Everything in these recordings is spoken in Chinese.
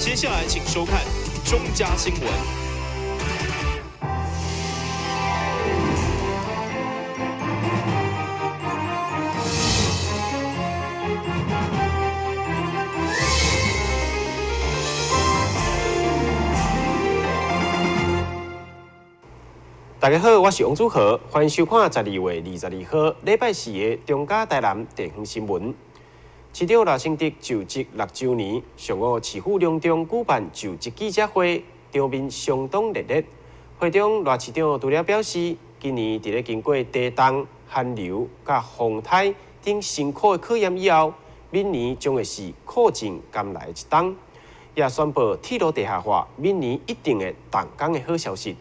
接下来请收看中嘉新闻。大家好，我是王祖和，欢迎收看12月22号礼拜四的中嘉台南地方新闻。市长赖清德就职6周年，上午市府隆重举办就职记者会，场面相当热烈。会中赖市长除了表示，今年伫咧经过地动、寒流、甲风台等辛苦的考验以后，明年将会是苦尽甘来的一冬，也宣布铁路地下化，明年一定会动工的好消息。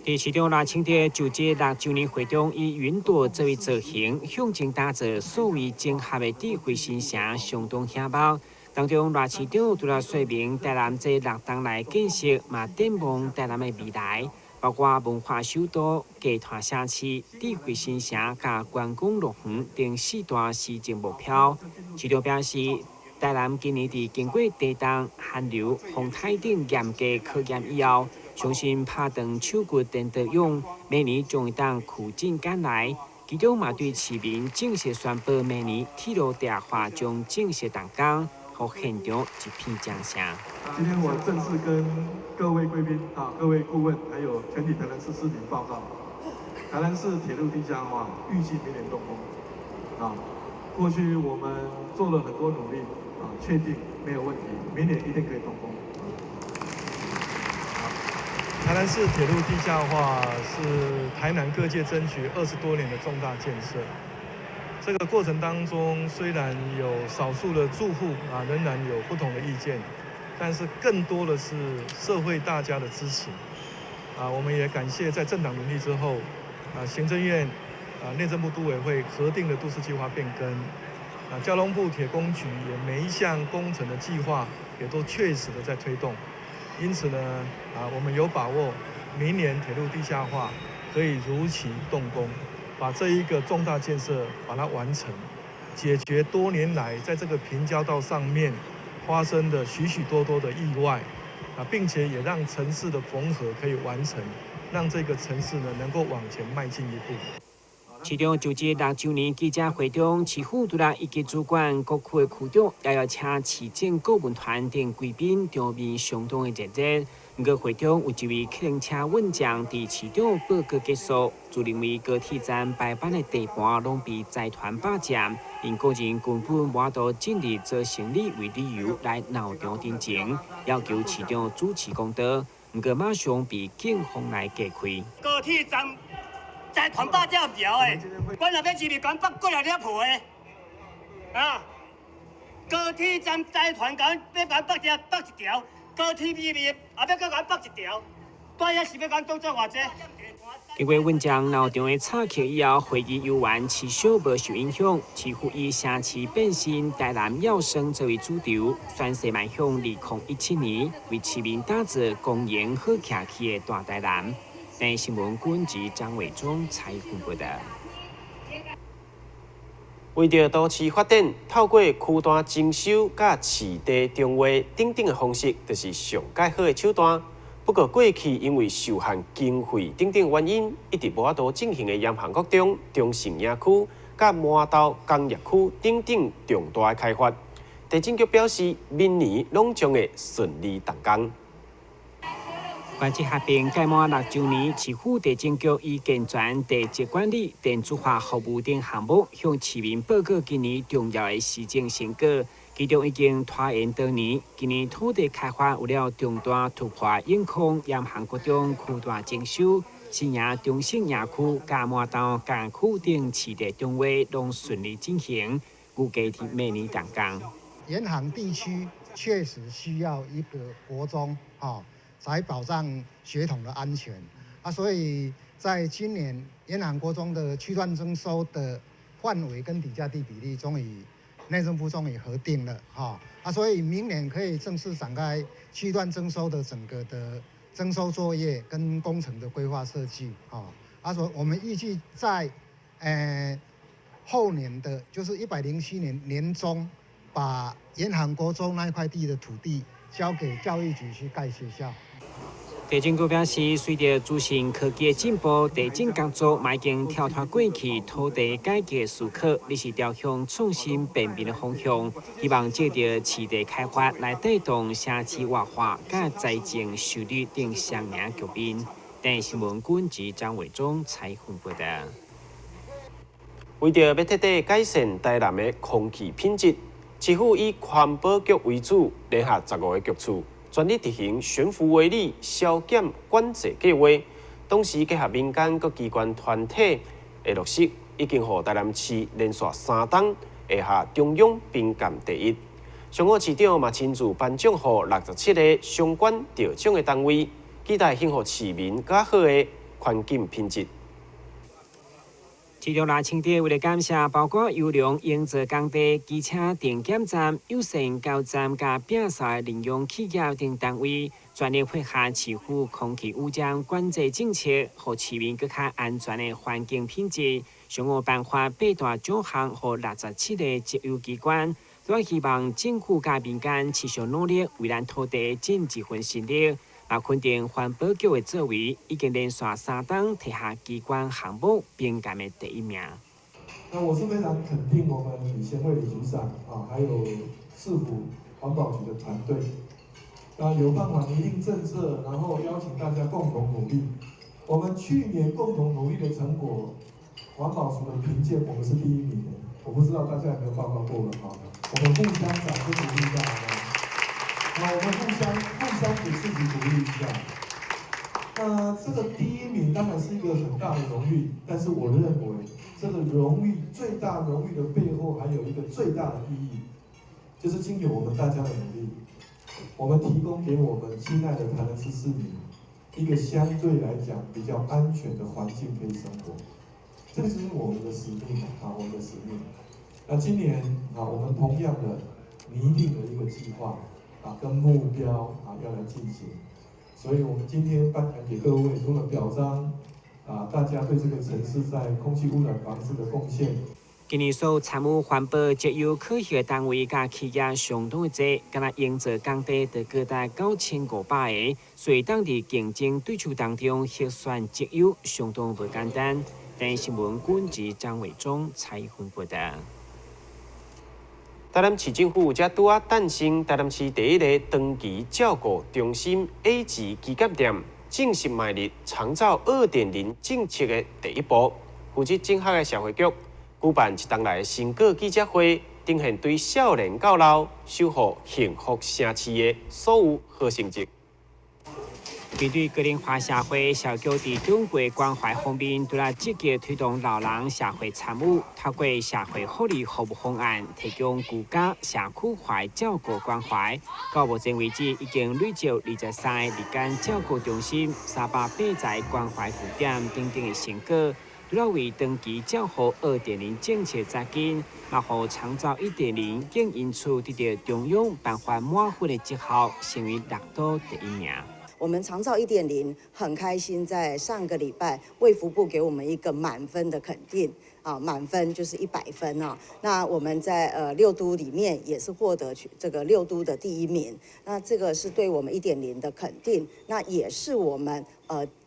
伫市长赖清德就职6周年会中，以云朵作为造型，向前打造所谓整合的智慧新城，相当显目。当中，赖市长除了说明台南这6冬来建设，嘛展望台南的未来，包括文化首都、集团城市、智慧新城、甲观光乐园等4大施政目标。市长表示，台南今年伫经过地动、寒流、风台等严格考验以后，相信拍长手骨电得用，明年将会当苦尽甘来。其中嘛对市民正式宣布，明年铁路地下化将正式动工，互现场一片掌声。今天我正式跟各位贵宾、各位顾问，还有全体台南市市民报告，台南市铁路地下化预计明年动工。过去我们做了很多努力，确定没有问题，明年一定可以动工。台南市铁路地下化是台南各界争取20多年的重大建设。这个过程当中，虽然有少数的住户仍然有不同的意见，但是更多的是社会大家的支持。我们也感谢在政党轮替之后，行政院、内政部都委会核定的都市计划变更，交通部铁工局也每一项工程的计划也都确实的在推动。因此呢，我们有把握，明年铁路地下化可以如期动工，把这一个重大建设把它完成，解决多年来在这个平交道上面发生的许许多多的意外，并且也让城市的缝合可以完成，让这个城市呢能够往前迈进一步。市长就职6周年记者会中，市府除了一级主管、各区的区长，也要请市政顾问团等贵宾，场面相当的热烈。不过会中有一位客运车运将，伫市长报告结束，就认为高铁站排班的地盘拢被财团霸占，因个人根本无法度尽力做生意为理由来闹场顶情，要求市长主持公道。不过马上被警方来隔开。高铁站。财团霸占唔条诶，阮若要市民讲北过来了破诶，高铁站财团讲要讲北一条，高铁秘密也要搁讲北一条，到遐是要讲当作偌济？因为运将闹场的插曲以后，会议游玩至少无受影响。市府以城市变身台南要生作为主轴，宣誓迈向2017年，为市民打造公营好徛起的大台南。台新闻顾问及张伟忠采访报道。为着都市发展，透过区段征收、甲市地中划等等的方式，就是上介好的手段。不过过去因为受限经费等等原因，一直无法度进行的盐项国中、中信营区、甲麻豆工业区等等重大的开发，地政局表示，明年拢将会顺利动工。关节合并届满6周年，市府地政局以健全地质管理、电子化服务等项目，向市民报告今年重要的施政成果。其中已经拖延多年，今年土地开发为了重大突破眼眶，沿韩国中区段征收，新营中信营区、甲麻豆工业区等市地中划拢顺利进行，预计伫明年动工。沿航地区确实需要一个国中，才保障血统的安全所以在今年沿航国中的区段征收的范围跟底价地比例，内政部终于核定了所以明年可以正式展开区段征收的整个的征收作业跟工程的规划设计所以我们预计在后年的，就是107年年中，把沿航国中那一块地的土地交给教育局去盖学校。地政局表示，随着资讯科技的进步，地政工作已经跳脱过去土地改革思考，你是朝向创新便民的方向，希望借着市地开发来带动城市活化、甲财政收入等双赢局面。但新闻管制张伟忠采访报道。为着要彻底改善台南的空气品质，市府以环保局为主，联合15个局处，全力执行悬浮微粒消减管制计划，同时结合民间各机关团体的落实，已经让台南市连续3冬下下中央评鉴第一。上午市长嘛亲自颁奖予67个相关得奖的单位，期待幸福市民较好的环境品质。市长赖清德为了感谢包括优良营造工地、机车定检站、友善交站甲摒扫领用企业等单位，全力配合市府空气污染管制政策，让市民更较安全的环境品质。上午颁发8大奖项予67个职有机关，我希望政府甲民间持续努力，为咱土地尽一份心力。也肯定环保局的作为，已经连续3冬摕下机关项目评鉴的第一名。那我是非常肯定我们李贤惠李组长还有市府环保局的团队，有办法拟定政策，然后邀请大家共同努力。我们去年共同努力的成果，环保署的评鉴我们是第1名的，我不知道大家有没有报告过了我们互相掌声鼓励一下好吗？我们互相给自己鼓励一下。那这个第1名当然是一个很大的荣誉，但是我认为这个荣誉最大荣誉的背后还有一个最大的意义，就是经由我们大家的努力，我们提供给我们亲爱的台南市市民一个相对来讲比较安全的环境可以生活，这个就是我们的使命我们的使命。那今年我们同样的拟定了一个计划。跟目标要来进行，所以我们今天颁奖给各位，除了表彰大家对这个城市在空气污染防治的贡献。今年所参与环保节油科学单位甲企业相当的多，敢若营造工地就高达9500个，所以当地竞争对手当中核选节油相当不简单。但新闻管制张伟忠采访报道。台南市政府才拄啊诞生台南市第1个长期照顾中心 A 级旗舰店，正式迈入长照2.0政策的第一步。负责整合的社会局举办一档来成果记者会，呈现对少年到老守护幸福城市的所有好成绩。面对个人化社会，小局伫中国关怀方面，除了积极推动老人社会参与，透过社会福利服务方案，提供居家社区化照顾关怀。到目前为止，已经累积23个日间照顾中心、380个关怀据点等等的成果。除了为长期照护2.0政策扎根，也让长照1.0更因此得到中央颁发满分的绩效，成为6都第1名。我们长照1.0很开心，在上个礼拜卫福部给我们一个满分的肯定满分就是100分那我们在6都里面也是获得这个6都的第1名，那这个是对我们1.0的肯定，那也是我们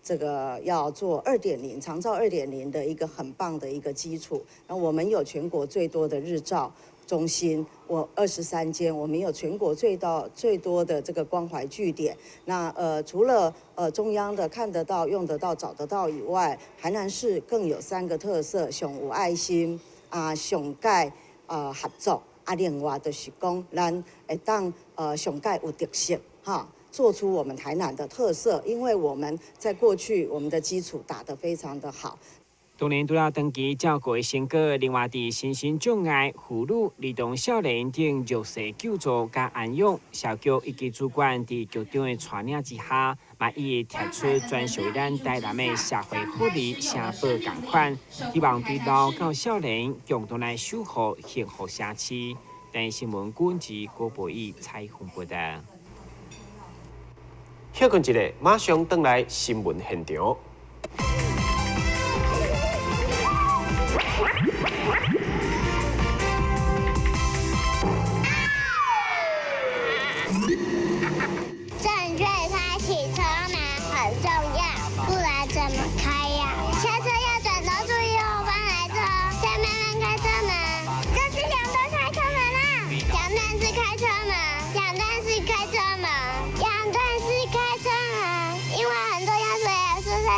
这个要做2.0长照2.0的一个很棒的一个基础。那我们有全国最多的日照中心，我23间，我们有全国最多的这个关怀据点。那除了中央的看得到、用得到、找得到以外，台南市更有3个特色：上有爱心上界合作另外就是讲咱会当上界有特色做出我们台南的特色，因为我们在过去我们的基础打得非常的好。当年除了长期照顾的成果，另外伫身心障碍、妇女、儿童少年等弱势救助加安养，小局以及主管伫局长的带领之下，伊提出专属于咱台南的社会福利社保共款，希望对老到少年共同来守护幸福城市。但新闻管制郭博义采访报道。休困一下，马上回来新闻现场。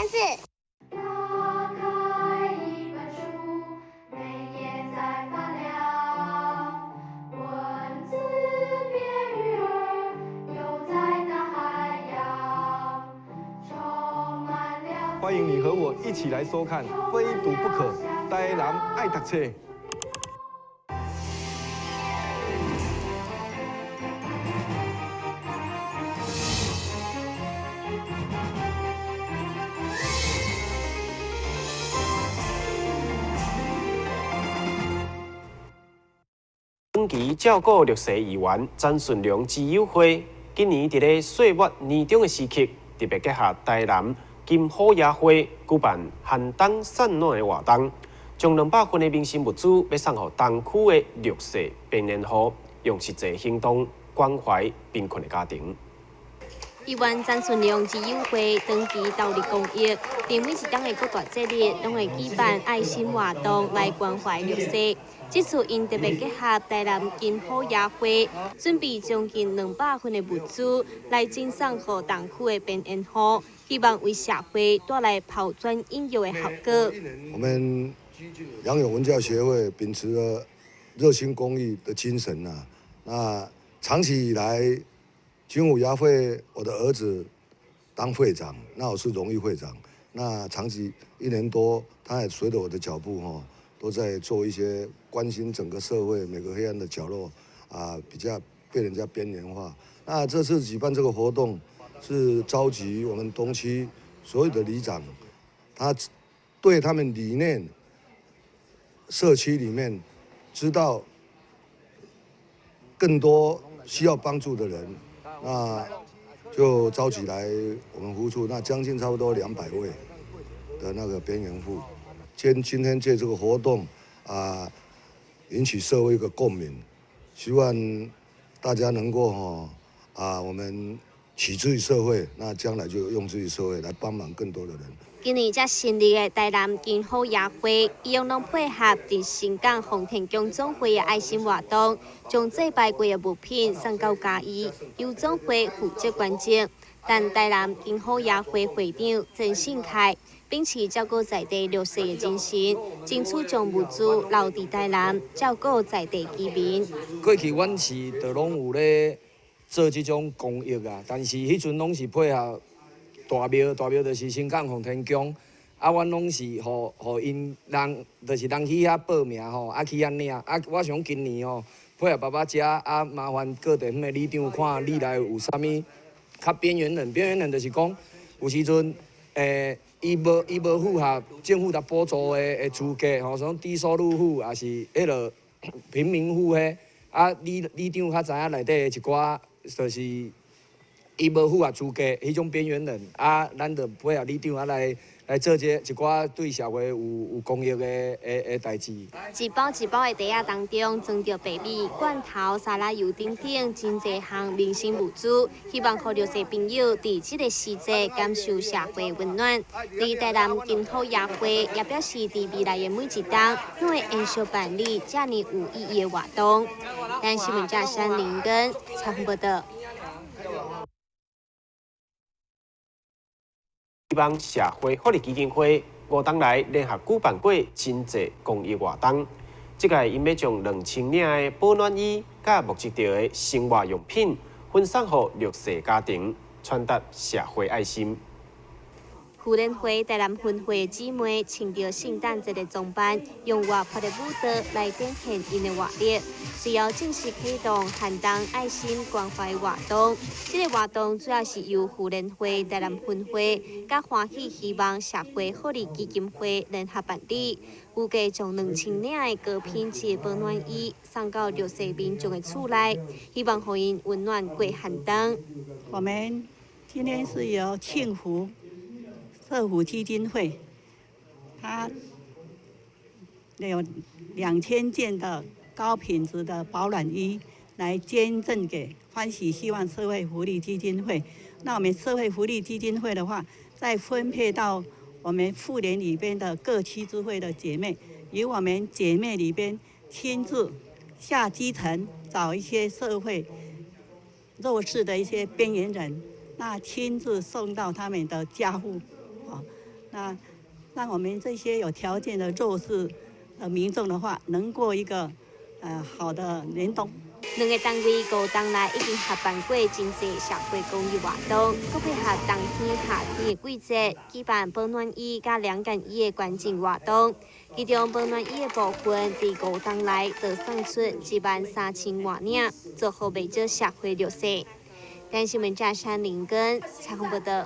单字。打开一本书，每页在发亮，文字变鱼儿，游在大海洋，充满了。欢迎你和我一起来收看《非读不可》，台南爱读册。本期照顾绿色议员詹顺良之友会，今年伫咧岁末年中的时刻，特别结合台南金好野会举办寒冬送暖的活动，将200份的民生物资要送予东区的绿色边缘户，用实际行动关怀贫困的家庭。议员詹顺良之友会长期投入公益，伫每一档的各大节日，拢会举办爱心活动来关怀绿色。这次因特别结合台南金好野会，准备将近200份的物资来赠送予东区的边缘户，希望为社会带来抛砖引玉的效果。我们杨永文教协会秉持了热心公益的精神呐，那长期以来，金武牙会我的儿子当会长，那我是荣誉会长，那长期1年多，他也随着我的脚步都在做一些关心整个社会每个黑暗的角落比较被人家边缘化。那这次举办这个活动，是召集我们东区所有的里长，他对他们理念、社区里面知道更多需要帮助的人，那就召集来我们服务处，那将近差不多200位的那个边缘户。今天借这个活动引起社会一个共鸣，希望大家能够我们取之于社会，那将来就用之于社会来帮忙更多的人。今年才成立的台南金好野会，伊用拢配合伫新港洪田宫总会的爱心活动，将祭拜过的物品送到嘉义，由总会负责关注。但台南金好野会会长郑信凯秉持照顾在地绿色的精神，争取将物资留伫台南，照顾在地居民。过去阮是就拢有咧做这种公益但是迄阵拢是配合大庙就是新港洪天宫，阮拢是互因人，就是人去遐报名去遐领。我想今年配合爸爸遮麻烦各地方的里长看历来有啥物较边缘人就是讲有时阵伊无符合政府的补助的资格像低收入户也是迄落贫民户里长较知影内底一寡就是伊无符合资格迄种边缘人咱就配合里长来做一寡对社会有公益的代志。一包一包的袋仔当中装着白米、罐头、沙拉油等等真侪项民生物资，希望互绿色朋友伫这个时节感受社会温暖。伫台南金好野会也表示，伫未来的每一档都会延续办理这样有意义的活动。但新闻家山林根采访报道。希望社会福利基金会5档来联合举办过真侪公益活动。这届因要将2000领的保暖衣、甲木质调的生活用品分送予绿色家庭，传达社会爱心。妇联会台南分会姊妹穿着圣诞节的装扮，用活泼的舞蹈来展现因的活力。随后正式启动寒冬爱心关怀活动。这个活动主要是由妇联会台南分会甲欢喜希望社会福利基金会联合办理，预计将2000领的高品质保暖衣送到绿色民众的厝内，希望互因温暖过寒冬。我们今天是由庆福社福基金会，它有2000件的高品质的保暖衣来捐赠给欢喜希望社会福利基金会。那我们社会福利基金会的话，再分配到我们妇联里边的各区支会的姐妹，由我们姐妹里边亲自下基层找一些社会弱势的一些边缘人，那亲自送到他们的家户。那让我们这些有条件的弱势民众的话，能过一个好的年冬。两个单位高冬来已经合办过真侪社会公益活动，佮配合冬天、夏天的季节，举办保暖衣甲凉感衣的关键活动。其中保暖衣的部分，伫高冬来就送出13000外领，做好未少社会绿色。台新闻嘉山林根采访报道。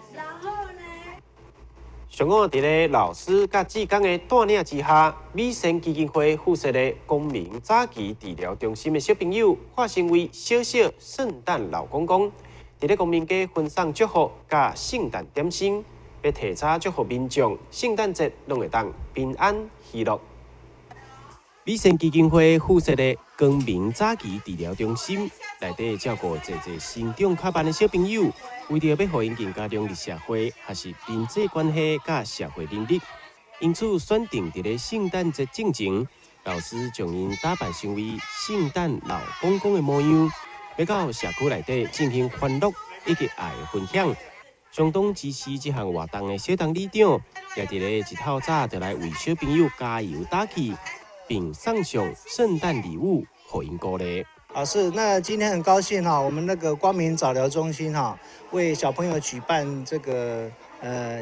上午伫咧老师甲志工的带领之下，美善基金会附设的公民早期治疗中心的小朋友，化身为小小圣诞老公公，伫咧公民街分享祝福甲圣诞点心，要提早祝福民众圣诞节拢会当平安喜乐。美善基金会附设的公民早期治疗中心，内底照顾侪成长较慢的小朋友。为着要互因更加融入社会，还是人际关系甲社会能力，因此选定伫咧圣诞节进前，老师将因打扮成为圣诞老公公的模样，要到社区内底进行欢乐以及爱的分享。相当支持这项活动的小董理长，也伫咧一透早就来为小朋友加油打气，并送上圣诞礼物，互因鼓励。是，那今天很高兴哈，我们那个光明早疗中心哈，为小朋友举办这个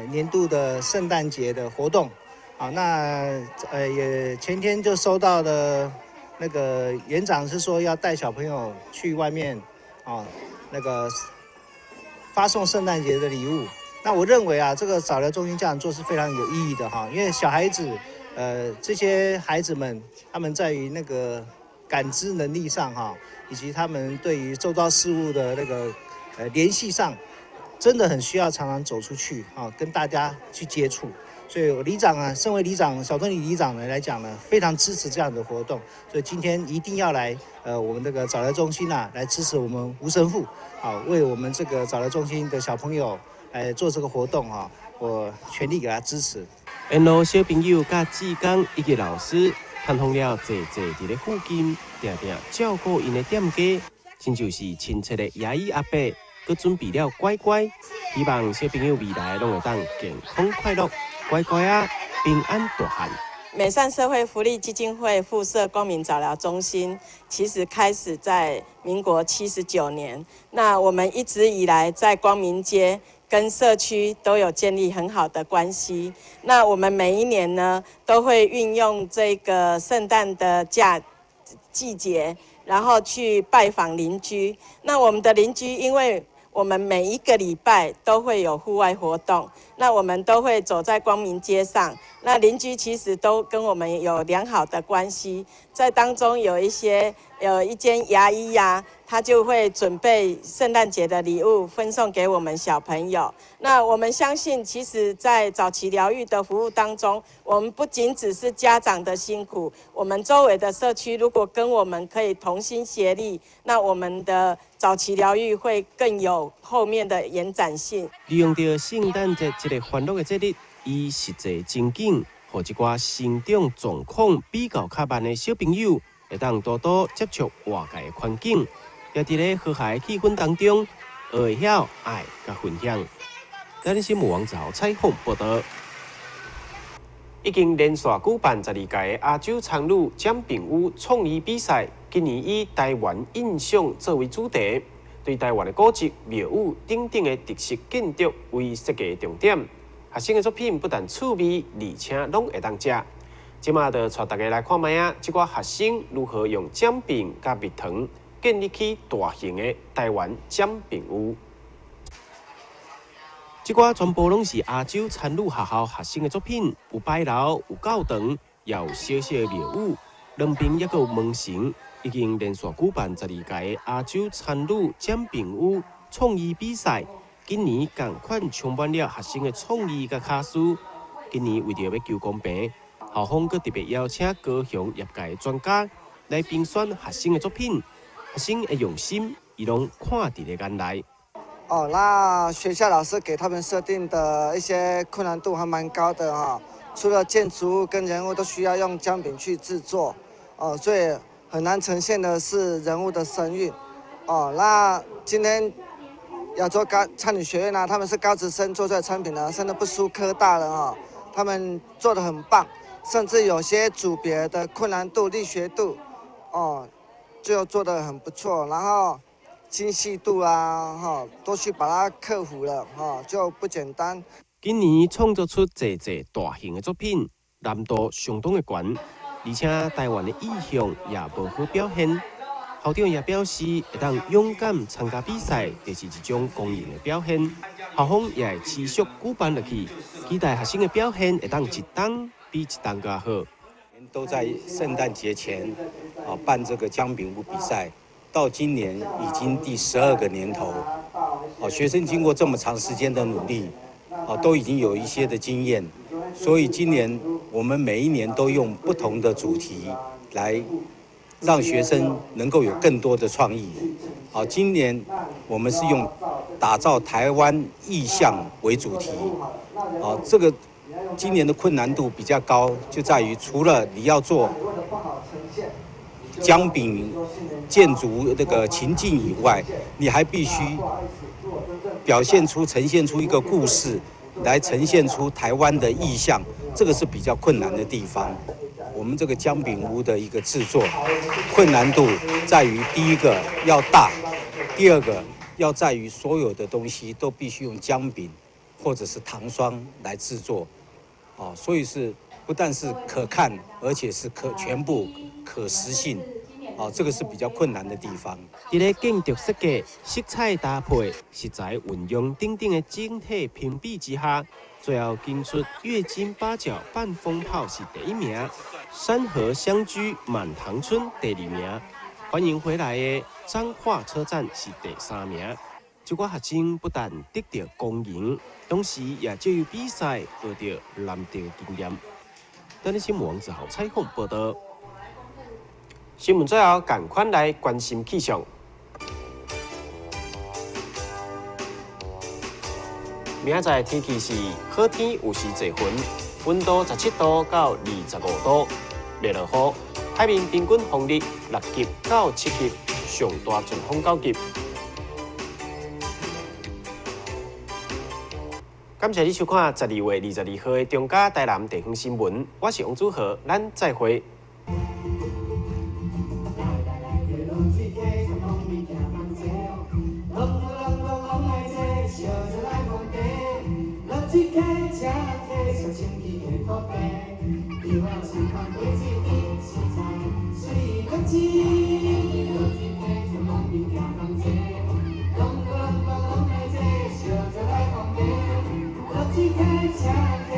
年度的圣诞节的活动。好，那也前天就收到了那个园长是说要带小朋友去外面那个发送圣诞节的礼物。那我认为啊，这个早疗中心这样做是非常有意义的哈，因为小孩子这些孩子们他们在于那个感知能力上哈，以及他们对于周遭事物的那个联系上，真的很需要常常走出去啊，跟大家去接触。所以里长啊，身为里长小东里里长呢来讲呢，非常支持这样的活动。所以今天一定要来我们这个早疗中心啊，来支持我们吴神父啊，为我们这个早疗中心的小朋友来做这个活动啊，我全力给他支持。沿路小朋友甲志工以及老师。探访了侪伫咧附近，定定照顾因的店家，亲就是亲切的爷姨阿伯，佮准备了乖乖，希望小朋友未来拢会当健康快乐，乖乖啊，平安大汉。美善社会福利基金会附设光明早疗中心，其实开始在民国79年。那我们一直以来在光明街跟社区都有建立很好的关系。那我们每一年呢，都会运用这个圣诞的季节，然后去拜访邻居。那我们的邻居，因为我们每一个礼拜都会有户外活动，那我们都会走在光明街上。那邻居其实都跟我们有良好的关系，在当中有一间牙医呀，他就会准备圣诞节的礼物分送给我们小朋友。那我们相信，其实在早期疗愈的服务当中，我们不仅只是家长的辛苦，我们周围的社区如果跟我们可以同心协力，那我们的早期疗愈会更有后面的延展性。利用到圣诞节这个欢乐的节日，以实际情景，互一寡成长状况比较较慢的小朋友，会当多多接触外界的环境，也伫咧和谐气氛当中，学会晓爱甲分享。咱新闻网号采访报道。已经连续举办12届的亚洲参与奖评屋创意比赛，今年以台湾印象作为主题，对台湾的古迹、庙宇等等的特色建筑为设计重点。学生的作品不但趣味，而且拢会当食。即马就带大家来看卖啊，即寡学生如何用奖饼甲蜜糖建立起大型的台湾奖饼屋。即寡全部拢是亚洲参与学校学生的作品，有摆楼，有教堂，也有小小的庙宇。两边也有门神，已经连续举办12届的亚洲参与奖饼屋创意比赛。今年同款充满了学生的创意甲卡思。今年为着要求公平，校方阁特别邀请高雄业界的专家来评选学生的作品。学生的用心，伊拢看伫咧眼内。那学校老师给他们设定的一些困难度还蛮高的哈。除了建筑物跟人物都需要用姜饼去制作，所以很难呈现的是人物的神韵。那今天亚洲参旅学院呢，他们是高职生做出来的产品呢，真的不输科大了哈。他们做得很棒，甚至有些组别的困难度、力学度，就做得很不错，然后精细度啊，都去把它克服了，就不简单。今年创作出侪大型的作品，难度相当的高，而且台湾的意向也无好表现。校长也表示，会当勇敢参加比赛，就是一种公认的表现。校方也会持续举办落去，期待学生的表现会当一档比一档更好。都在圣诞节前办这个姜饼屋比赛，到今年已经第12个年头。学生经过这么长时间的努力，都已经有一些的经验，所以今年我们每一年都用不同的主题来让学生能够有更多的创意。今年我们是用打造台湾意象为主题。这个今年的困难度比较高，就在于除了你要做姜饼建筑这个情境以外，你还必须呈现出一个故事，来呈现出台湾的意象，这个是比较困难的地方。我们这个姜饼屋的一个制作困难度在于，第一个要大，第二个要在于所有的东西都必须用姜饼或者是糖霜来制作，所以是不但是可看，而且是全部可实性，这个是比较困难的地方。伫咧建筑设计、色彩搭配、食材运用等等的整体评比之下，最后竞出月金八角半风炮是第1名，山河乡居满堂村第2名，欢迎回来的彰化车站是第3名。这个学生不但得到公赢，同时也借由比赛获得难得经验。等你新闻网之后采访报道。新闻最后，赶快来关心气象。明仔载天气是好天，有时侪云，温度17度到25度，热落雨。海面平均风力6级到7级，上大阵风9级。感谢你收看12月22号的中嘉台南地方新闻，我是王祖和，咱再会。Let's